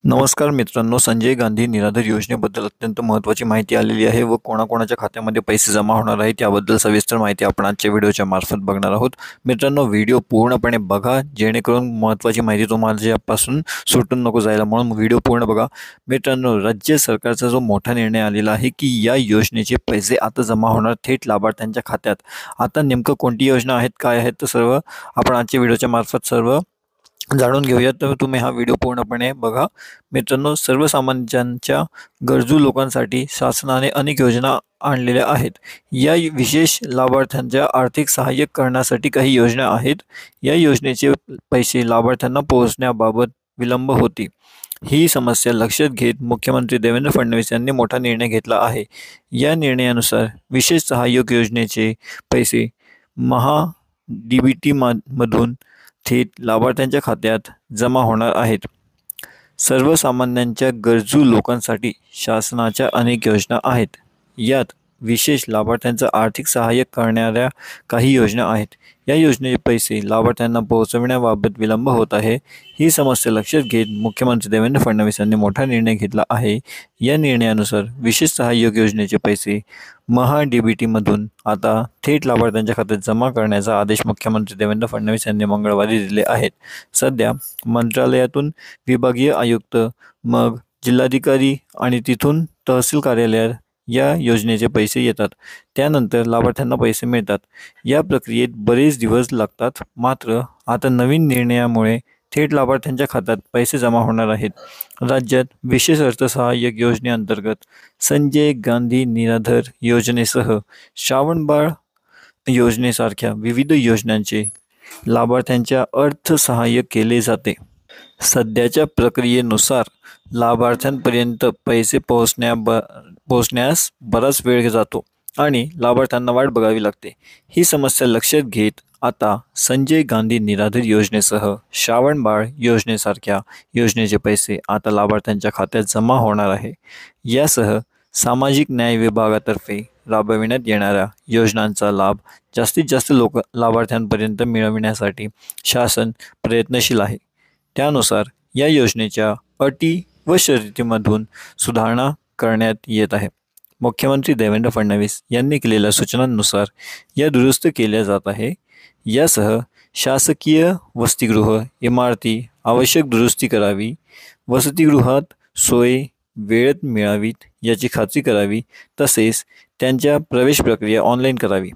नमस्कार मित्रांनो, संजय गांधी निराधार योजनेबद्दल अत्यंत महत्त्वाची माहिती आलेली आहे व कोणाकोणाच्या खात्यामध्ये पैसे जमा होणार आहेत याबद्दल सविस्तर माहिती आपण आजच्या व्हिडिओच्या मार्फत बघणार आहोत. मित्रांनो, व्हिडिओ पूर्णपणे बघा जेणेकरून महत्त्वाची माहिती तुम्हालापासून सुटून नको जायला, म्हणून व्हिडिओ पूर्ण बघा. मित्रांनो, राज्य सरकारचा जो मोठा निर्णय आलेला आहे की या योजनेचे पैसे आता जमा होणार थेट लाभार्थ्यांच्या खात्यात. आता नेमकं कोणती योजना आहेत, काय आहेत, तर सर्व आपण आजच्या व्हिडिओच्या मार्फत सर्व जाणून घेऊयात. तर तुम्ही हा व्हिडिओ पूर्णपणे बघा. मित्रांनो, सर्वसामान्यांच्या गरजू लोकांसाठी शासनाने अनेक योजना आणलेल्या आहेत. या विशेष लाभार्थ्यांच्या आर्थिक सहाय्य करण्यासाठी काही योजना आहेत. या योजनेचे पैसे लाभार्थ्यांना पोहोचण्याबाबत विलंब होती. ही समस्या लक्षात घेत मुख्यमंत्री देवेंद्र फडणवीस यांनी मोठा निर्णय घेतला आहे. या निर्णयानुसार विशेष सहाय्यक योजनेचे पैसे महा DBT मधून थेट लाभार्थ्यांच्या खात्यात जमा होणार आहेत. सर्वसामान्यांच्या गरजू लोकांसाठी शासनाच्या अनेक योजना आहेत. यात विशेष लाभार्थ्यांचं आर्थिक सहाय्य करणाऱ्या काही योजना आहेत. या योजनेचे पैसे लाभार्थ्यांना पोहोचविण्याबाबत विलंब होत आहे. ही समस्या लक्षात घेत मुख्यमंत्री देवेंद्र फडणवीस यांनी मोठा निर्णय घेतला आहे. या निर्णयानुसार विशेष सहाय्यक योजनेचे पैसे महा DBT मधून आता थेट लाभार्थ्यांच्या खात्यात जमा करण्याचा आदेश मुख्यमंत्री देवेंद्र फडणवीस यांनी मंगळवारी दिले आहेत. सध्या मंत्रालयातून विभागीय आयुक्त, मग जिल्हाधिकारी आणि तिथून तहसील कार्यालयात या योजनेचे पैसे येतात. त्यानंतर लाभार्थ्यांना पैसे मिळतात. या प्रक्रियेत बरेच दिवस लागतात. मात्र आता नवीन निर्णयामुळे थेट लाभार्थ्यांच्या खात्यात पैसे जमा होणार आहेत. राज्यात विशेष अर्थसहाय्यक योजनेअंतर्गत संजय गांधी निराधार योजनेसह श्रावणबाळ योजनेसारख्या विविध योजनांचे लाभार्थ्यांच्या अर्थसहाय्य केले जाते. सध्याच्या प्रक्रियेनुसार लाभार्थ्यांपर्यंत पैसे पोहोचण्यास बराच वेळ जातो आणि लाभार्थ्यांना वाट बघावी लागते. ही समस्या लक्षात घेत आता संजय गांधी निराधार योजनेसह श्रावणबाळ योजनेसारख्या योजनेचे पैसे आता लाभार्थ्यांच्या खात्यात जमा होणार आहे. यासह सामाजिक न्याय विभागातर्फे राबविण्यात येणाऱ्या योजनांचा लाभ जास्तीत जास्त लाभार्थ्यांपर्यंत मिळविण्यासाठी शासन प्रयत्नशील आहे. त्यानुसार या योजनेच्या अटी व शर्तींमधून सुधारणा करण्यात येत आहे. मुख्यमंत्री देवेंद्र फडणवीस यांनी केलेल्या सूचनांनुसार या दुरुस्त केल्या जात आहे. यासह शासकीय वसतिगृह इमारती आवश्यक दुरुस्ती करावी, वसतिगृहात सोय वेळेत मिळावीत याची खात्री करावी, तसेच त्यांच्या प्रवेश प्रक्रिया ऑनलाईन करावी,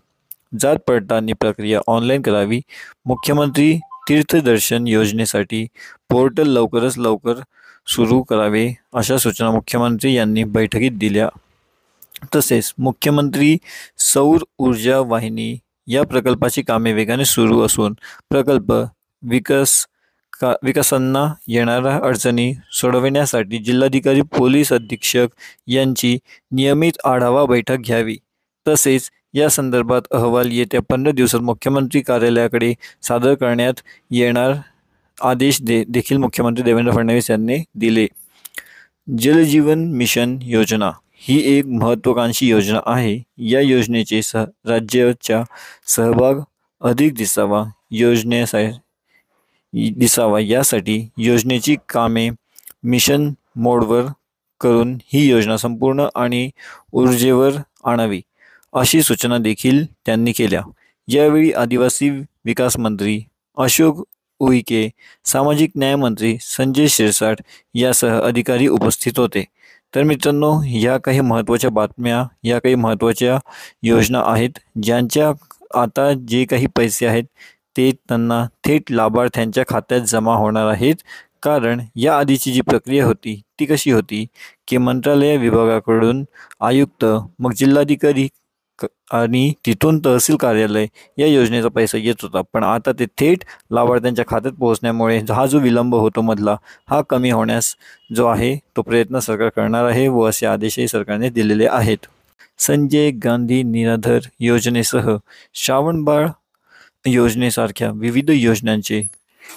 जात पडताळणी प्रक्रिया ऑनलाईन करावी. मुख्यमंत्री तीर्थदर्शन योजनेसाठी पोर्टल लवकरच लवकर सुरू करावे अशा सूचना मुख्यमंत्री यांनी बैठकीत दिल्या. तसेच मुख्यमंत्री सौर ऊर्जा वाहिनी या प्रकल्पाची कामे वेगाने सुरू असून प्रकल्प विकासांना येणाऱ्या अडचणी सोडविण्यासाठी जिल्हाधिकारी, पोलीस अधीक्षक यांची नियमित आढावा बैठक घ्यावी. तसेच या संदर्भात अहवाल येत्या 15 दिवसात मुख्यमंत्री कार्यालयाकडे सादर करण्यात येणार आदेश देखील मुख्यमंत्री देवेंद्र फडणवीस यांनी दिले. जलजीवन मिशन योजना ही एक महत्त्वाकांक्षी योजना आहे. या योजनेचे राज्याचा सहभाग अधिक दिसावा यासाठी योजनेची कामे मिशन मोडवर करून ही योजना संपूर्ण आणि ऊर्जेवर आणावी अशी सूचना देखील त्यांनी केल्या. यावेळी आदिवासी विकास मंत्री अशोक उईके, सामाजिक न्याय मंत्री संजय शिरसाट यासह अधिकारी उपस्थित होते. तर मित्रांनो, या काही महत्त्वाच्या बातम्या, या काही महत्त्वाच्या योजना आहेत ज्यांच्या आता जे काही पैसे आहेत ते त्यांना थेट लाभार्थ्यांच्या खात्यात जमा होणार आहेत. कारण या आधीची जी प्रक्रिया होती ती कशी होती की मंत्रालय विभागाकडून आयुक्त, मग जिल्हाधिकारी आणि तिथून तहसील कार्यालय या योजनेचा पैसा येत होता. पण आता ते थेट लाभार्थ्यांच्या खात्यात पोहोचण्यामुळे हा जो विलंब होतो मधला, हा कमी होण्यास जो आहे तो प्रयत्न सरकार करणार आहे व असे आदेशही सरकारने दिलेले आहेत. संजय गांधी निराधार योजनेसह श्रावणबाळ योजनेसारख्या विविध योजनांचे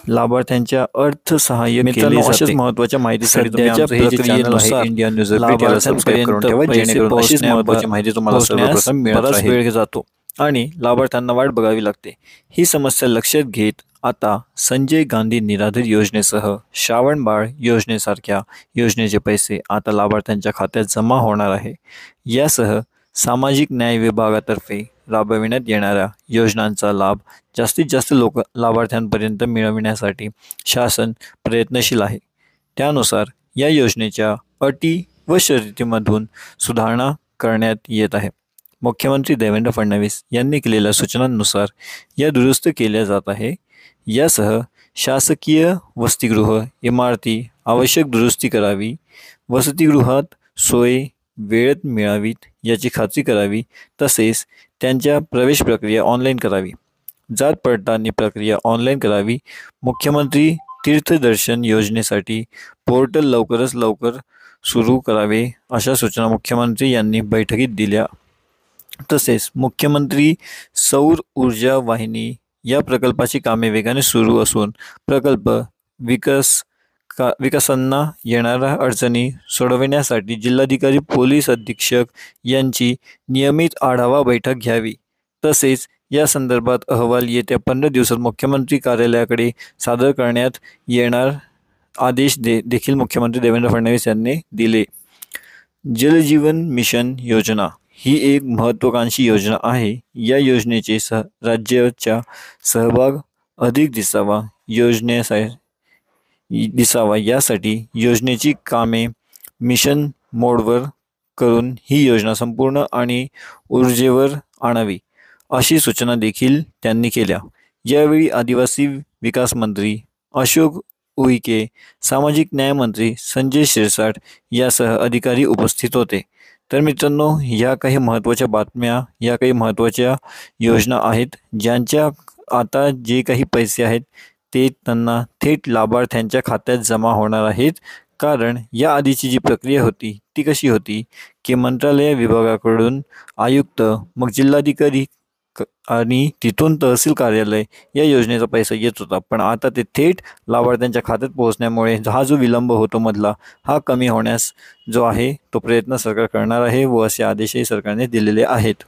लाभार्थ्यांच्या अर्थसहाय्य केले जाते. अशाच महत्त्वाच्या माहितीसाठी सध्याच्या प्रक्रियेनुसार इंडिया न्यूज लाभार्थ्यांपर्यंत पैसे पोहोचण्यास बराच वेळ जातो आणि लाभार्थ्यांना वाट बघावी लागते. ही समस्या लक्षात घेत आता संजय गांधी निराधार योजनेसह श्रावण बाळ योजनेसारख्या योजनेचे पैसे आता लाभार्थ्यांच्या खात्यात जमा होणार आहे. यासह सामाजिक न्याय विभागातर्फे राबविण्यात येणाऱ्या योजनांचा लाभ जास्तीत जास्त लाभार्थ्यांपर्यंत मिळविण्यासाठी शासन प्रयत्नशील आहे. त्यानुसार या योजनेच्या अटी व शर्तीमधून सुधारणा करण्यात येत आहे. मुख्यमंत्री देवेंद्र फडणवीस यांनी केलेल्या सूचनांनुसार या दुरुस्त केल्या जात आहे. यासह शासकीय वसतिगृह इमारती आवश्यक दुरुस्ती करावी, वसतिगृहात सोय वेळेत मिळावीत याची खात्री करावी, तसेच त्यांच्या प्रवेश प्रक्रिया ऑनलाईन करावी, जात पडताळणी प्रक्रिया ऑनलाईन करावी. मुख्यमंत्री तीर्थदर्शन योजनेसाठी पोर्टल लवकरच लवकर सुरू करावे अशा सूचना मुख्यमंत्री यांनी बैठकीत दिल्या. तसेच मुख्यमंत्री सौर ऊर्जा वाहिनी या प्रकल्पाची कामे वेगाने सुरू असून प्रकल्प विकासांना येणाऱ्या अडचणी सोडविण्यासाठी जिल्हाधिकारी पोलीस अधीक्षक यांची नियमित आढावा बैठक घ्यावी. तसेच या संदर्भात अहवाल येत्या 15 दिवसात मुख्यमंत्री कार्यालयाकडे सादर करण्यात येणार आदेश देखील मुख्यमंत्री देवेंद्र फडणवीस यांनी दिले. जलजीवन मिशन योजना ही एक महत्त्वाकांक्षी योजना आहे. या योजनेचे राज्याचा सहभाग अधिक दिसावा यासाठी योजनेची कामे मिशन मोडवर करून ही योजना संपूर्ण आणि ऊर्जेवर आणावी अशी सूचना देखील त्यांनी केल्या. यावेळी आदिवासी विकास मंत्री अशोक उईके, सामाजिक न्याय मंत्री संजय शिरसाट यासह अधिकारी उपस्थित होते. तर मित्रांनो, या काही महत्त्वाच्या बातम्या, या काही महत्त्वाच्या योजना आहेत ज्यांच्या आता जे काही पैसे आहेत ते त्यांना थेट लाभार्थ्यांच्या खात्यात जमा होणार आहेत. कारण या आधीची जी प्रक्रिया होती ती कशी होती की मंत्रालय विभागाकडून आयुक्त, मग जिल्हाधिकारी आणि तिथून तहसील कार्यालय या योजनेचा पैसा येत होता. पण आता ते थेट लाभार्थ्यांच्या खात्यात पोहोचण्यामुळे हा जो विलंब होतो मधला, हा कमी होण्यास जो आहे तो प्रयत्न सरकार करणार आहे व असे आदेशही सरकारने दिलेले आहेत.